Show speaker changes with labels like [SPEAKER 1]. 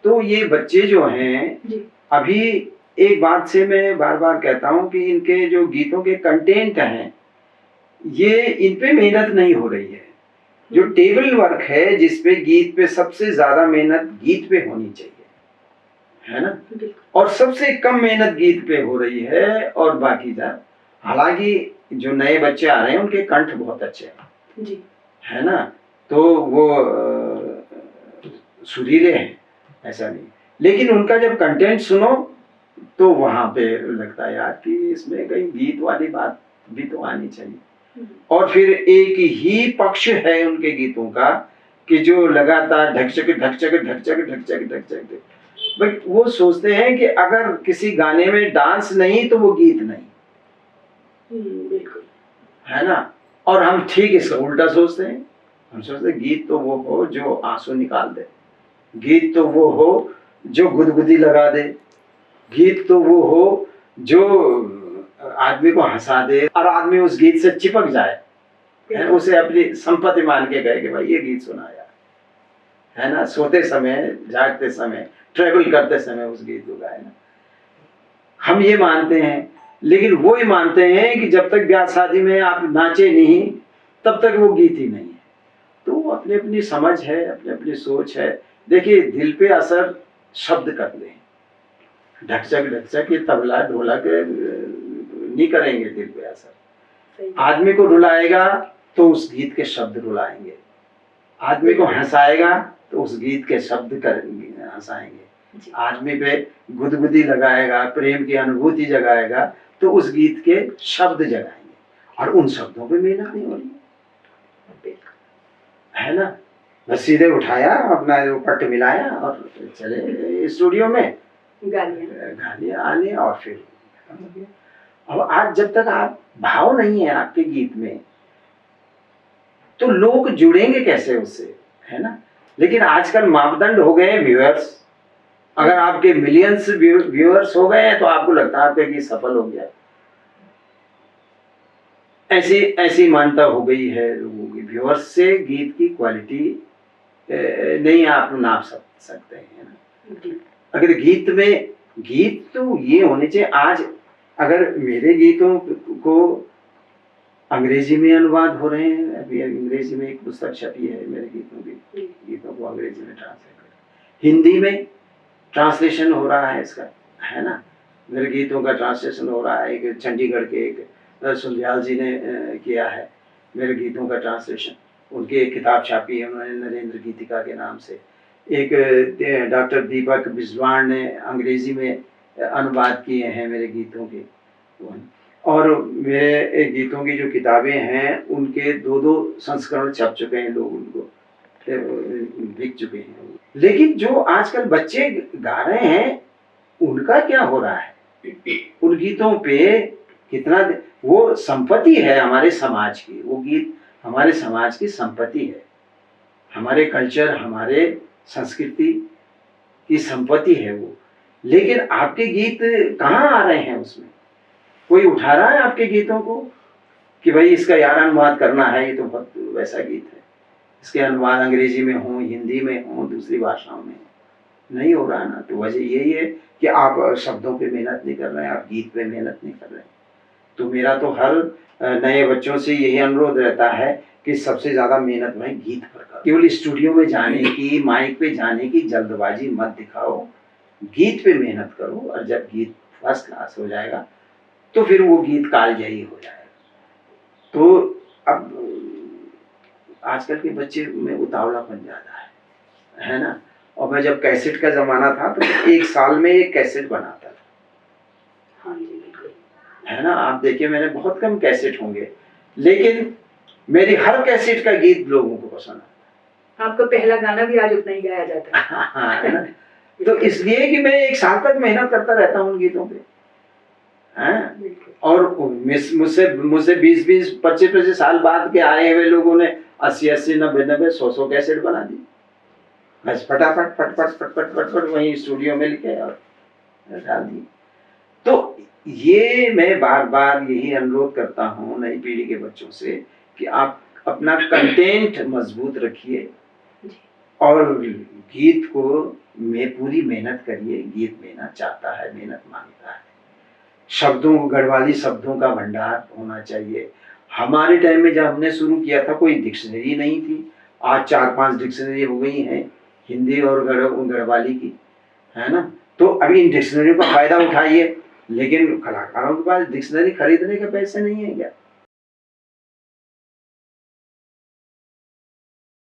[SPEAKER 1] तो ये बच्चे जो हैं अभी, एक बात से मैं बार बार कहता हूँ कि इनके जो गीतों के कंटेंट हैं ये इन पे मेहनत नहीं हो रही है। जो टेबल वर्क है जिसपे गीत पे सबसे ज्यादा मेहनत गीत पे होनी चाहिए, है ना, और सबसे कम मेहनत गीत पे हो रही है। और बाकी जा, हालांकि जो नए बच्चे आ रहे हैं उनके कंठ बहुत अच्छे हैं जी, है ना, तो वो सुरीले हैं, ऐसा नहीं, लेकिन उनका जब कंटेंट सुनो तो वहां पे लगता है यार कि इसमें कहीं गीत वाली बात भी तो आनी चाहिए। और फिर एक ही पक्ष है उनके गीतों का कि जो लगातार ढकचक ढकचक ढकचक ढकचक ढकचक, बट वो सोचते हैं कि अगर किसी गाने में डांस नहीं तो वो गीत नहीं। बिल्कुल, है ना। और हम ठीक इसका उल्टा सोचते हैं, हम सोचते हैं गीत तो वो हो जो आंसू निकाल दे, गीत तो वो हो जो गुदगुदी लगा दे, गीत तो वो हो जो आदमी को हंसा दे और आदमी उस गीत से चिपक जाए, है, उसे अपनी संपत्ति मान के कहे कि भाई ये गीत सुना यार, है ना, सोते समय, जागते समय, ट्रेवल करते समय उस गीत को गाए ना। हम ये मानते हैं, लेकिन वो ही मानते हैं कि जब तक ब्याह शादी में आप नाचे नहीं तब तक वो गीत ही नहीं है। तो अपनी अपनी समझ है, अपनी अपनी सोच है। देखिए दिल पे असर शब्द करते हैं, ढकचक ढकचक ये तबला ढोलक नहीं करेंगे दिल पे असर। आदमी को रुलाएगा तो उस गीत के शब्द रुलाएंगे, आदमी को हंसाएगा तो उस गीत के शब्द करेंगे, हंसाएंगे, आदमी पे गुदगुदी लगाएगा, प्रेम की अनुभूति जगाएगा तो उस गीत के शब्द जगाएंगे। और उन शब्दों पे मेहनत नहीं हो रही है ना, बस सीधे उठाया अपना पट मिलाया और चले स्टूडियो में गालियां आने और फिर। अब आज जब तक आप भाव नहीं है आपके गीत में तो लोग जुड़ेंगे कैसे उससे, है ना। लेकिन आजकल मापदंड हो गए व्यूअर्स, अगर आपके मिलियंस व्यूअर्स हो गए हैं तो आपको लगता है आपका गीत सफल हो गया, ऐसी मान्यता हो गई है लोगों की। व्यूअर्स से गीत की क्वालिटी नहीं आप नाप सकते हैं ना। अगर गीत में, गीत तो ये होने चाहिए। आज अगर मेरे गीतों को अंग्रेजी में अनुवाद हो रहे हैं, अभी अंग्रेजी में एक पुस्तक छपी है मेरे गीतों को अंग्रेजी में ट्रांसलेट कर, हिंदी में ट्रांसलेशन हो रहा है इसका, है ना, मेरे गीतों का ट्रांसलेशन हो रहा है। एक चंडीगढ़ के एक सुंदयाल जी ने किया है मेरे गीतों का ट्रांसलेशन, उनकी एक किताब छापी है उन्होंने नरेंद्र गीतिका के नाम से। एक डॉक्टर दीपक बिजवाण ने अंग्रेजी में अनुवाद किए हैं मेरे गीतों के। और मेरे गीतों की जो किताबें हैं उनके 2-2 संस्करण छप चुके हैं, लोग उनको बिक चुके हैं। लेकिन जो आजकल बच्चे गा रहे हैं उनका क्या हो रहा है, उन गीतों पे कितना, वो संपत्ति है हमारे समाज की, वो गीत हमारे समाज की संपत्ति है, हमारे कल्चर, हमारे संस्कृति की संपत्ति है वो। लेकिन आपके गीत कहाँ आ रहे हैं उसमें, कोई उठा रहा है आपके गीतों को कि भाई इसका यार अनुवाद करना है, ये तो बहुत वैसा गीत है, इसके अनुवाद अंग्रेजी में हो, हिंदी में हो, दूसरी भाषाओं में नहीं हो रहा ना। तो वजह यही है कि आप शब्दों पे मेहनत नहीं कर रहे हैं, आप गीत पे मेहनत नहीं कर रहे हैं। तो मेरा तो हर नए बच्चों से यही अनुरोध रहता है कि सबसे ज्यादा मेहनत भाई गीत पर करो। केवल स्टूडियो में जाने की, माइक पे जाने की जल्दबाजी मत दिखाओ, गीत पे मेहनत करो। और जब गीत फर्स्ट क्लास हो जाएगा तो फिर वो गीत कालजयी हो जाएगा। तो अब आजकल के बच्चे में उतावलापन ज्यादा है ना। और मैं जब कैसेट का जमाना था तो एक साल में एक कैसेट बनाता था, है ना। आप देखिए मैंने बहुत कम कैसेट होंगे, लेकिन मेरी हर कैसेट का गीत लोगों को पसंद आता।
[SPEAKER 2] आपका पहला गाना भी आज उतना ही गाया जाता है।
[SPEAKER 1] है ना। तो इसलिए कि मैं एक साल तक मेहनत करता रहता हूँ उन गीतों पे, हैं। और मुझसे 20-20, 25-25 साल बाद के आए हुए लोगों ने 80-80, 90-90, 100 कैसेट बना दी, बस फटाफट फट फट फट फट फट फट वहीं स्टूडियो में लिखे और डाल दी। तो ये मैं बार बार यही अनुरोध करता हूँ नई पीढ़ी के बच्चों से कि आप अपना कंटेंट मजबूत रखिए, और गीत को में पूरी मेहनत करिए। गीत मेहनत चाहता है, मेहनत मांगता है। शब्दों, गढ़वाली शब्दों का भंडार होना चाहिए। हमारे टाइम में जब हमने शुरू किया था कोई डिक्शनरी नहीं थी। आज 4-5 डिक्शनरी हो गई हैं हिंदी और गढ़वाली की, है ना। तो अभी इन डिक्शनरी का फायदा उठाइए, लेकिन कलाकारों के पास डिक्शनरी खरीदने के पैसे नहीं है क्या?